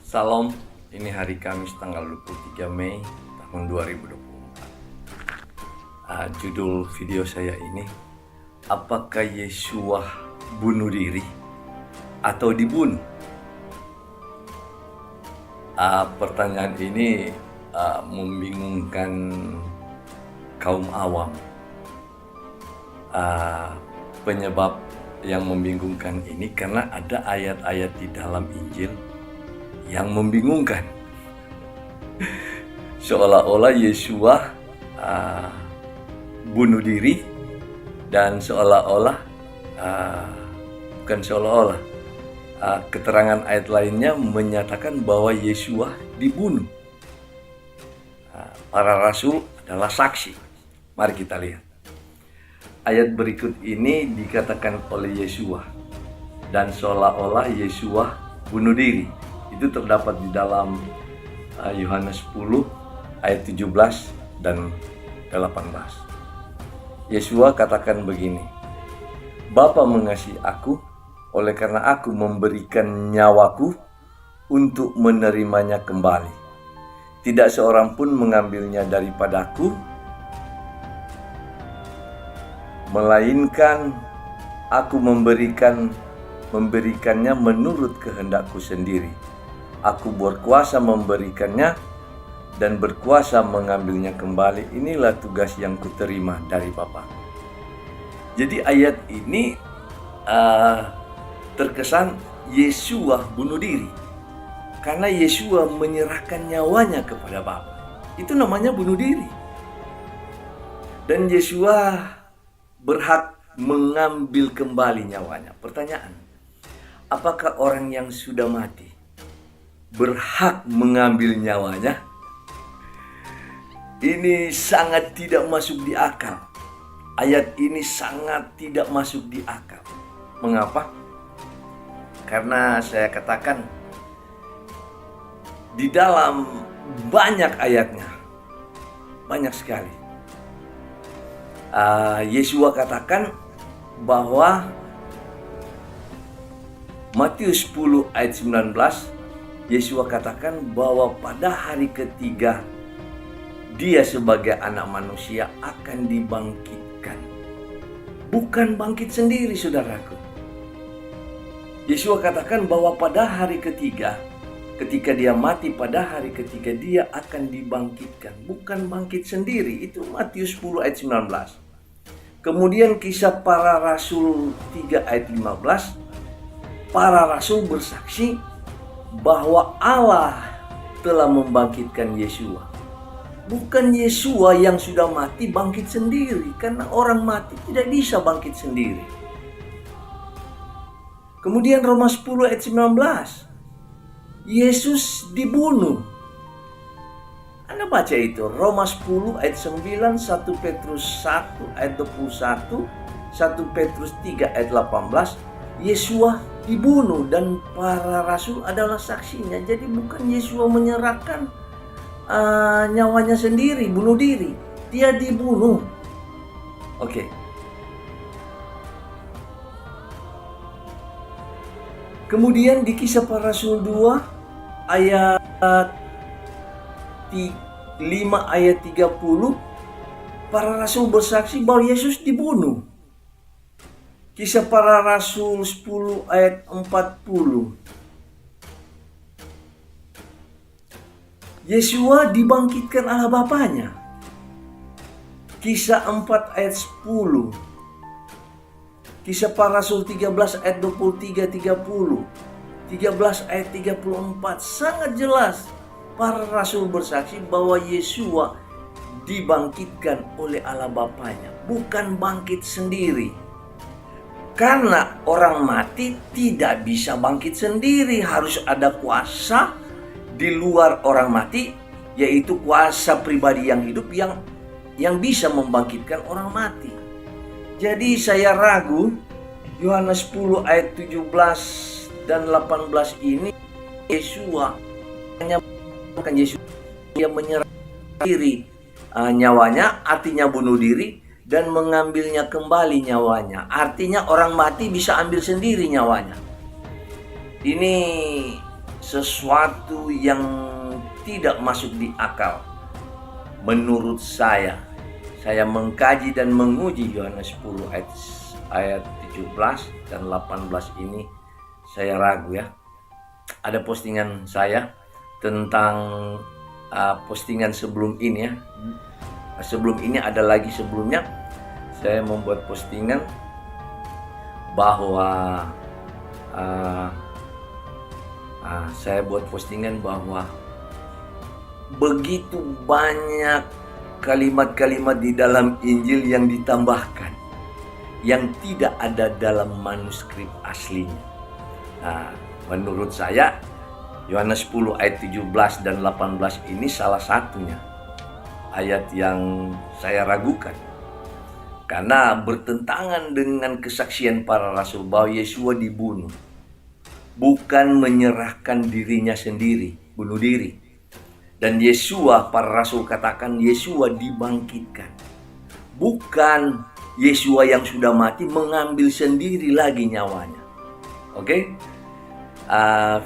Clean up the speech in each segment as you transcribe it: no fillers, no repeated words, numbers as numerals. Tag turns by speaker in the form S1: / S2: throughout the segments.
S1: Salam, ini hari Kamis tanggal 23 Mei tahun 2024. Judul video saya ini, apakah Yesua bunuh diri atau dibunuh? Pertanyaan ini membingungkan kaum awam. Penyebab yang membingungkan ini karena ada ayat-ayat di dalam Injil yang membingungkan. Seolah-olah Yesua bunuh diri, dan seolah-olah bukan seolah-olah, keterangan ayat lainnya menyatakan bahwa Yesua dibunuh. Para rasul adalah saksi. Mari kita lihat. Ayat berikut ini dikatakan oleh Yesua, dan seolah-olah Yesua bunuh diri. Itu terdapat di dalam Yohanes 10 ayat 17 dan 18. Yesua katakan begini, Bapa mengasihi aku, oleh karena aku memberikan nyawaku untuk menerimanya kembali. Tidak seorang pun mengambilnya daripadaku, melainkan aku memberikannya menurut kehendakku sendiri. Aku berkuasa memberikannya dan berkuasa mengambilnya kembali. Inilah tugas yang kuterima dari Bapa. Jadi ayat ini terkesan Yesua bunuh diri, karena Yesua menyerahkan nyawanya kepada Bapa. Itu namanya bunuh diri. Dan Yesua berhak mengambil kembali nyawanya. Pertanyaan, apakah orang yang sudah mati berhak mengambil nyawanya? Ini sangat tidak masuk di akal. Ayat ini sangat tidak masuk di akal. Mengapa? Karena saya katakan di dalam banyak ayatnya, banyak sekali, Yesua katakan bahwa Matius 10 ayat 19, Yesua katakan bahwa pada hari ketiga dia sebagai anak manusia akan dibangkitkan. Bukan bangkit sendiri, saudaraku. Yesua katakan bahwa pada hari ketiga, ketika dia mati, pada hari ketiga dia akan dibangkitkan. Bukan bangkit sendiri. Itu Matius 10 ayat 19. Kemudian Kisah Para Rasul 3 ayat 15. Para rasul bersaksi bahwa Allah telah membangkitkan Yesua. Bukan Yesua yang sudah mati bangkit sendiri, karena orang mati tidak bisa bangkit sendiri. Kemudian Roma 10 ayat 19. Yesus dibunuh. Anda baca itu, Roma 10 ayat 9, 1 Petrus 1 ayat 21, 1 Petrus 3 ayat 18. Yesua dibunuh dan para rasul adalah saksinya. Jadi bukan Yesua menyerahkan nyawanya sendiri, bunuh diri. Dia dibunuh. Oke. Kemudian di Kisah Para Rasul 2 ayat 5 ayat 30, para rasul bersaksi bahwa Yesus dibunuh. Kisah Para Rasul 10 ayat 40. Yesua dibangkitkan Allah Bapanya. Kisah 4 ayat 10. Kisah Para Rasul 13 ayat 23 30. 13 ayat 34 sangat jelas. Para rasul bersaksi bahwa Yesua dibangkitkan oleh Allah Bapanya, bukan bangkit sendiri. Karena orang mati tidak bisa bangkit sendiri, harus ada kuasa di luar orang mati, yaitu kuasa pribadi yang hidup yang bisa membangkitkan orang mati. Jadi saya ragu Yohanes 10 ayat 17 dan 18 ini Yesua hanya bukan Yesus yang menyerah diri nyawanya, artinya bunuh diri, dan mengambilnya kembali nyawanya, artinya orang mati bisa ambil sendiri nyawanya. Ini sesuatu yang tidak masuk di akal. Menurut saya mengkaji dan menguji Yohanes 10 ayat 17 dan 18 ini, saya ragu ya. Ada postingan saya tentang postingan sebelum ini ya. Sebelum ini ada lagi sebelumnya, saya membuat postingan bahwa saya buat postingan bahwa begitu banyak kalimat-kalimat di dalam Injil yang ditambahkan, yang tidak ada dalam manuskrip aslinya. Nah, menurut saya Yohanes 10 ayat 17 dan 18 ini salah satunya ayat yang saya ragukan, karena bertentangan dengan kesaksian para rasul bahwa Yesua dibunuh, bukan menyerahkan dirinya sendiri, bunuh diri. Dan Yesua, para rasul katakan Yesua dibangkitkan, bukan Yesua yang sudah mati mengambil sendiri lagi nyawanya. Oke?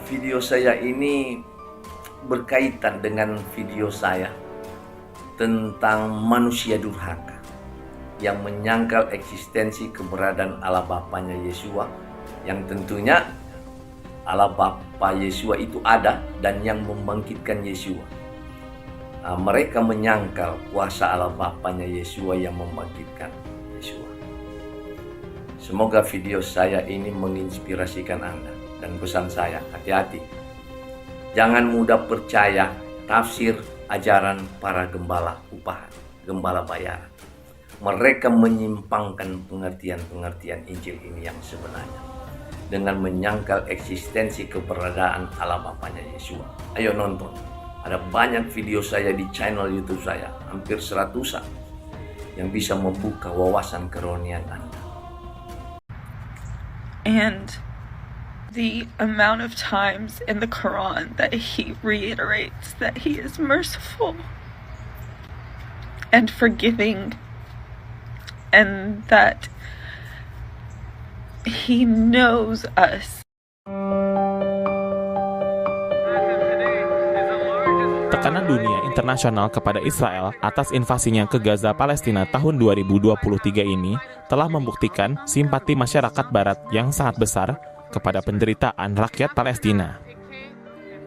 S1: Video saya ini berkaitan dengan video saya tentang manusia durhaka yang menyangkal eksistensi keberadaan Allah Bapanya Yesua, yang tentunya Allah Bapa Yesua itu ada dan yang membangkitkan Yesua. Mereka menyangkal kuasa Allah Bapanya Yesua yang membangkitkan Yesua. Semoga video saya ini menginspirasikan Anda. Dan pesan saya, hati-hati. Jangan mudah percaya tafsir ajaran para gembala upahan, gembala bayaran. Mereka menyimpangkan pengertian-pengertian Injil ini yang sebenarnya dengan menyangkal eksistensi keberadaan Allah Bapanya Yesua. Ayo nonton. Ada banyak video saya di channel YouTube saya, hampir 100-an, yang bisa membuka wawasan kerohanian Anda.
S2: And the amount of times in the Quran that he reiterates that he is merciful and forgiving, and that he knows us.
S3: Tekanan dunia internasional kepada Israel atas invasinya ke Gaza, Palestina tahun 2023 ini telah membuktikan simpati masyarakat Barat yang sangat besar kepada penderitaan rakyat Palestina.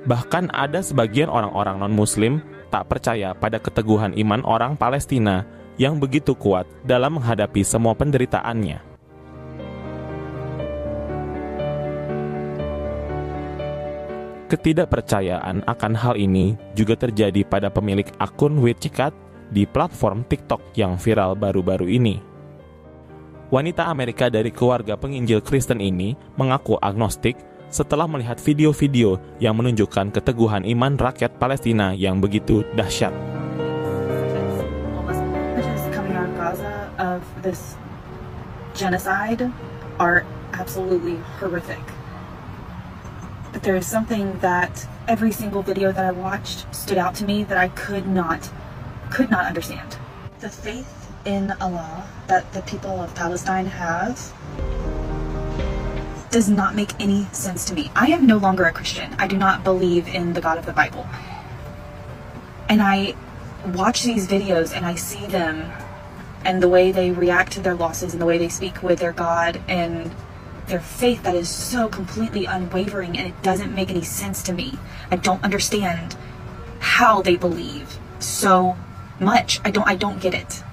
S3: Bahkan ada sebagian orang-orang non-Muslim tak percaya pada keteguhan iman orang Palestina yang begitu kuat dalam menghadapi semua penderitaannya. Ketidakpercayaan akan hal ini juga terjadi pada pemilik akun WeChat di platform TikTok yang viral baru-baru ini. Wanita Amerika dari keluarga penginjil Kristen ini mengaku agnostik setelah melihat video-video yang menunjukkan keteguhan iman rakyat Palestina yang begitu dahsyat.
S2: Coming out of Gaza of this genocide are absolutely horrific. But there is something that every single video that I watched stood out to me that I could not understand. The faith in Allah that the people of Palestine have does not make any sense to me. I am no longer a Christian. I do not believe in the God of the Bible. And I watch these videos and I see them and the way they react to their losses and the way they speak with their God and their faith that is so completely unwavering, and it doesn't make any sense to me. I don't understand how they believe so much. I don't get it.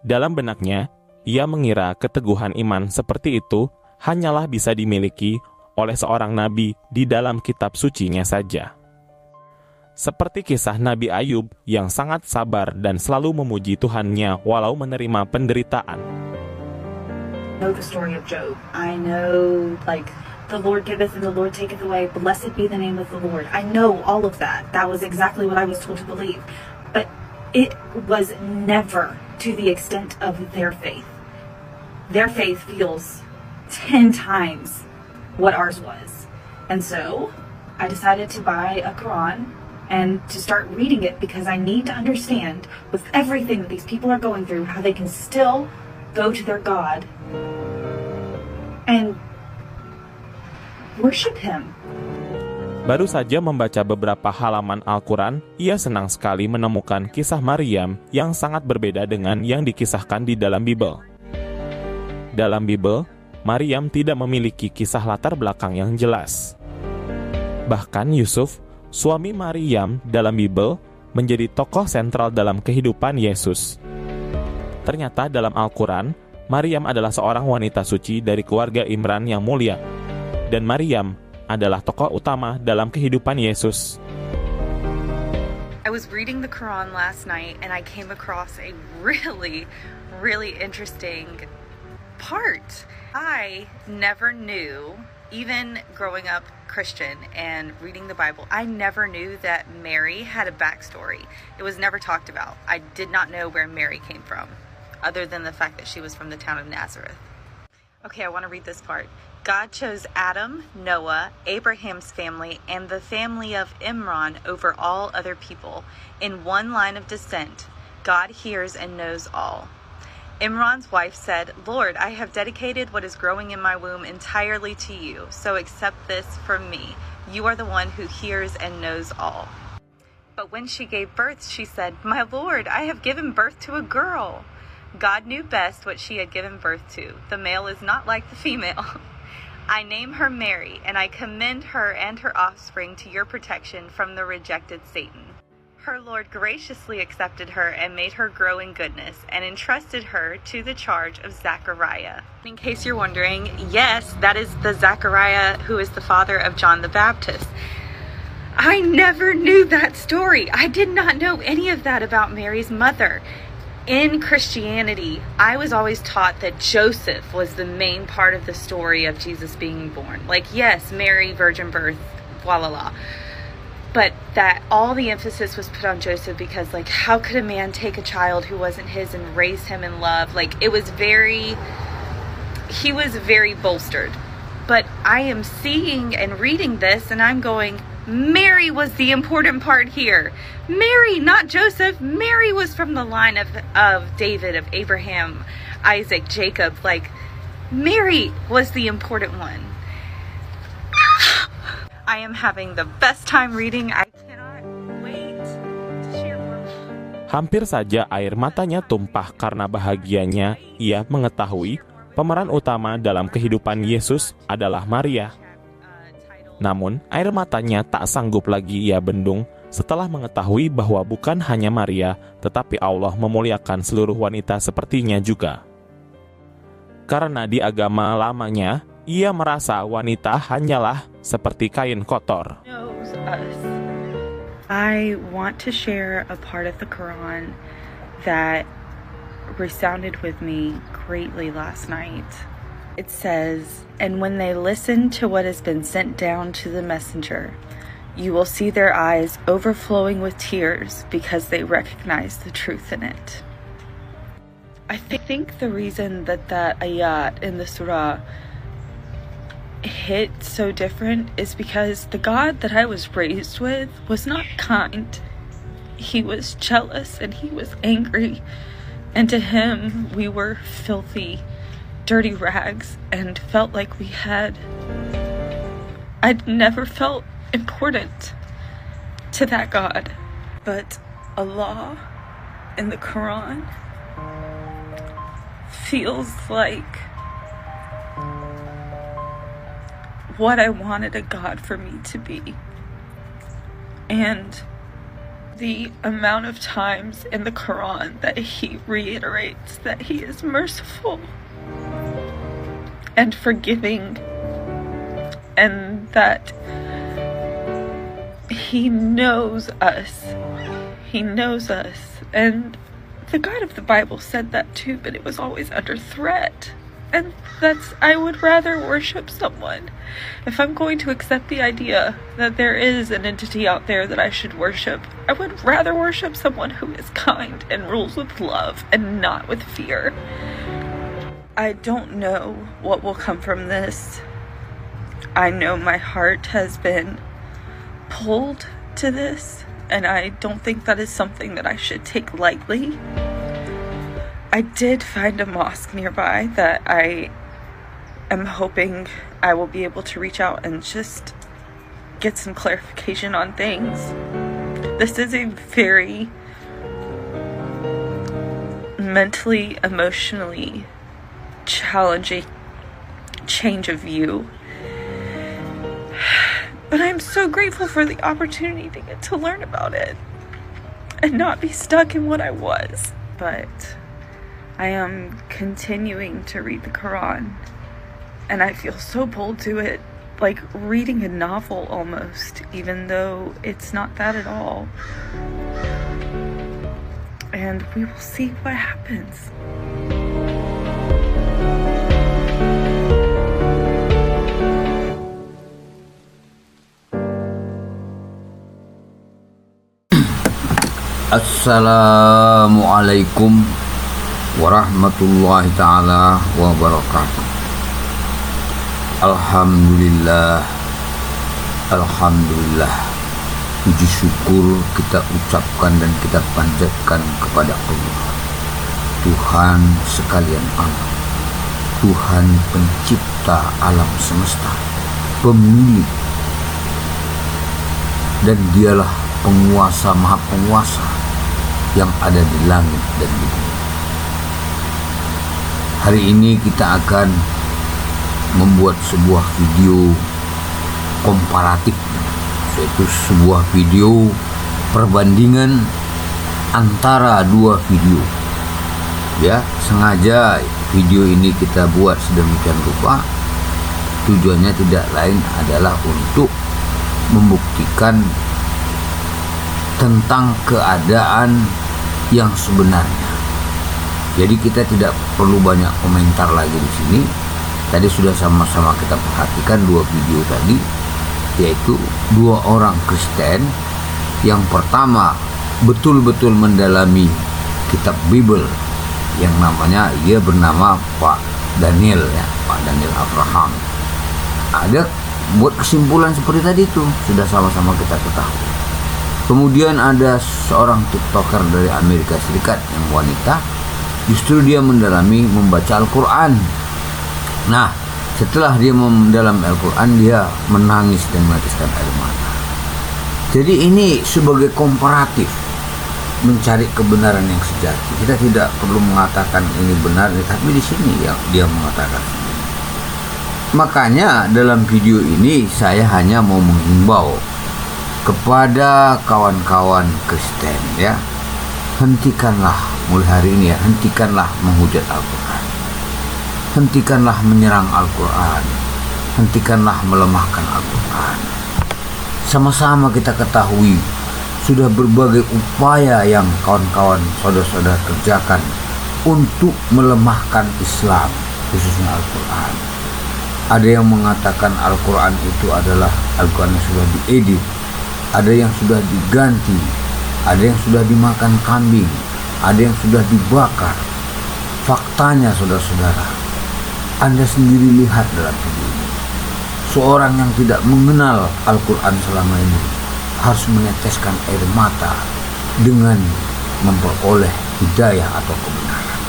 S3: Dalam benaknya, ia mengira keteguhan iman seperti itu hanyalah bisa dimiliki oleh seorang nabi di dalam kitab sucinya saja. Seperti kisah Nabi Ayub yang sangat sabar dan selalu memuji Tuhannya walau menerima penderitaan.
S2: I know the story of Job. I know, the Lord giveth and the Lord taketh away. Blessed be the name of the Lord. I know all of that. That was exactly what I was told to believe. But it was never to the extent of their faith. Their faith feels 10 times what ours was. And so I decided to buy a Quran and to start reading it because I need to understand with everything that these people are going through, how they can still go to their God and worship him.
S3: Baru saja membaca beberapa halaman Al-Quran, ia senang sekali menemukan kisah Maryam yang sangat berbeda dengan yang dikisahkan di dalam Bible. Dalam Bible, Maryam tidak memiliki kisah latar belakang yang jelas. Bahkan Yusuf, suami Maryam dalam Bible, menjadi tokoh sentral dalam kehidupan Yesus. Ternyata dalam Al-Quran, Maryam adalah seorang wanita suci dari keluarga Imran yang mulia. Dan Maryam adalah tokoh utama dalam kehidupan Yesus.
S4: I was reading the Quran last night and I came across a really interesting part. I never knew, even growing up Christian and reading the Bible, I never knew that Mary had a backstory. It was never talked about. I did not know where Mary came from, other than the fact that she was from the town of Nazareth. Okay, I want to read this part. God chose Adam, Noah, Abraham's family, and the family of Imran over all other people. In one line of descent, God hears and knows all. Imran's wife said, Lord, I have dedicated what is growing in my womb entirely to you, so accept this from me. You are the one who hears and knows all. But when she gave birth, she said, My Lord, I have given birth to a girl. God knew best what she had given birth to. The male is not like the female. I name her Mary, and I commend her and her offspring to your protection from the rejected Satan. Her Lord graciously accepted her and made her grow in goodness, and entrusted her to the charge of Zachariah. In case you're wondering, yes, that is the Zachariah who is the father of John the Baptist. I never knew that story. I did not know any of that about Mary's mother. In Christianity, I was always taught that Joseph was the main part of the story of Jesus being born. Like, yes, Mary, virgin birth, blah, blah, blah. But that all the emphasis was put on Joseph because, like, how could a man take a child who wasn't his and raise him in love? Like, he was very bolstered. But I am seeing and reading this and I'm going, Mary was the important part here. Mary, not Joseph. Mary was from the line of David, of Abraham, Isaac, Jacob. Like, Mary was the important one. I am having the best time reading. I cannot wait to share more.
S3: Hampir saja air matanya tumpah karena bahagianya ia mengetahui pemeran utama dalam kehidupan Yesus adalah Maria. Namun, air matanya tak sanggup lagi ia bendung setelah mengetahui bahwa bukan hanya Maria, tetapi Allah memuliakan seluruh wanita sepertinya juga. Karena di agama lamanya, ia merasa wanita hanyalah seperti kain kotor.
S4: I want to share a part of the Quran that resounded with me greatly last night. It says, and when they listen to what has been sent down to the messenger, you will see their eyes overflowing with tears because they recognize the truth in it. I think the reason that ayat in the surah hit so different is because the God that I was raised with was not kind. He was jealous and he was angry. And to him, we were filthy, dirty rags and felt like I'd never felt important to that God. But Allah in the Quran feels like what I wanted a God for me to be. And the amount of times in the Quran that he reiterates that he is merciful and forgiving, and that he knows us. He knows us. And the God of the Bible said that too, but it was always under threat. And I would rather worship someone. If I'm going to accept the idea that there is an entity out there that I should worship, I would rather worship someone who is kind and rules with love and not with fear. I don't know what will come from this. I know my heart has been pulled to this, and I don't think that is something that I should take lightly. I did find a mosque nearby that I am hoping I will be able to reach out and just get some clarification on things. This is a very mentally, emotionally challenging change of view. But I'm so grateful for the opportunity to get to learn about it and not be stuck in what I was. But I am continuing to read the Quran, and I feel so pulled to it, like reading a novel almost, even though it's not that at all. And we will see what happens.
S5: Assalamualaikum warahmatullahi ta'ala wabarakatuh. Alhamdulillah, puji syukur kita ucapkan dan kita panjatkan kepada Allah, Tuhan sekalian alam, Tuhan pencipta alam semesta, pemilik, dan dialah penguasa maha penguasa yang ada di langit dan di bumi. Hari ini kita akan membuat sebuah video komparatif, yaitu sebuah video perbandingan antara dua video. Ya, sengaja video ini kita buat sedemikian rupa. Tujuannya tidak lain adalah untuk membuktikan tentang keadaan yang sebenarnya. Jadi kita tidak perlu banyak komentar lagi di sini. Tadi sudah sama-sama kita perhatikan dua video tadi, yaitu dua orang Kristen. Yang pertama betul-betul mendalami kitab Bible yang namanya, ia bernama Pak Daniel, ya, Pak Daniel Abraham. Ada buat kesimpulan seperti tadi itu, sudah sama-sama kita ketahui. Kemudian ada seorang TikToker dari Amerika Serikat yang wanita, justru dia mendalami membaca Al-Quran. Nah, setelah dia mendalami Al-Quran, dia menangis dan meneteskan air mata. Jadi ini sebagai komparatif, mencari kebenaran yang sejati. Kita tidak perlu mengatakan ini benar, tapi di sini yang dia mengatakan sendiri. Makanya dalam video ini saya hanya mau menghimbau kepada kawan-kawan Kristen, ya, hentikanlah mulai hari ini, ya, hentikanlah menghujat Al-Quran, hentikanlah menyerang Al-Quran, hentikanlah melemahkan Al-Quran. Sama-sama kita ketahui sudah berbagai upaya yang kawan-kawan saudara-saudara kerjakan untuk melemahkan Islam, khususnya Al-Quran. Ada yang mengatakan Al-Quran itu adalah Al-Quran yang sudah diedit, ada yang sudah diganti, ada yang sudah dimakan kambing, ada yang sudah dibakar. Faktanya saudara-saudara, Anda sendiri lihat dalam video ini, seorang yang tidak mengenal Al-Quran selama ini harus meneteskan air mata dengan memperoleh hidayah atau kebenaran.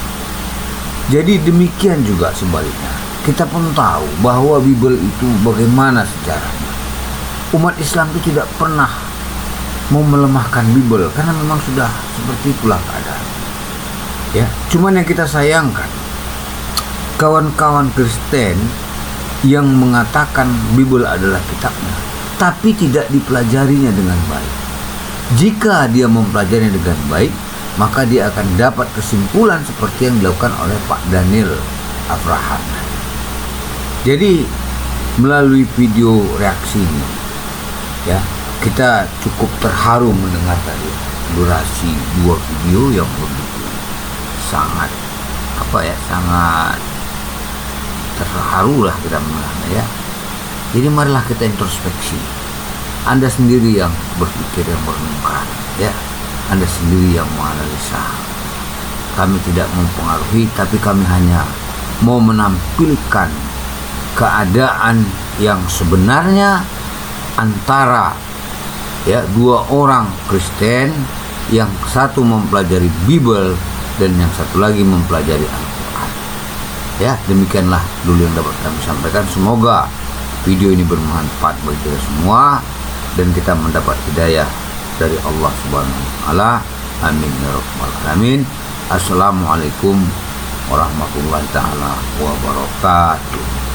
S5: Jadi demikian juga sebaliknya, kita pun tahu bahwa Bible itu bagaimana sejarahnya. Umat Islam itu tidak pernah mau melemahkan Bible karena memang sudah seperti itulah keadaan. Ya, cuman yang kita sayangkan kawan-kawan Kristen yang mengatakan Bible adalah kitabnya, tapi tidak dipelajarinya dengan baik. Jika dia mempelajarinya dengan baik, maka dia akan dapat kesimpulan seperti yang dilakukan oleh Pak Daniel Abraham. Jadi melalui video reaksi ini, ya, kita cukup terharu mendengar tadi durasi dua video yang begitu sangat sangat terharu lah kita mendengarnya, ya. Jadi marilah kita introspeksi. Anda sendiri yang berpikir, yang merenungkan, ya. Anda sendiri yang menganalisa. Kami tidak mempengaruhi, tapi kami hanya mau menampilkan keadaan yang sebenarnya antara, ya, dua orang Kristen, yang satu mempelajari Bible dan yang satu lagi mempelajari Al-Quran. Ya, demikianlah dulu yang dapat kami sampaikan. Semoga video ini bermanfaat bagi kita semua dan kita mendapat hidayah dari Allah Subhanahu wa taala. Amin ya rabbal alamin. Assalamualaikum warahmatullahi taala wabarakatuh.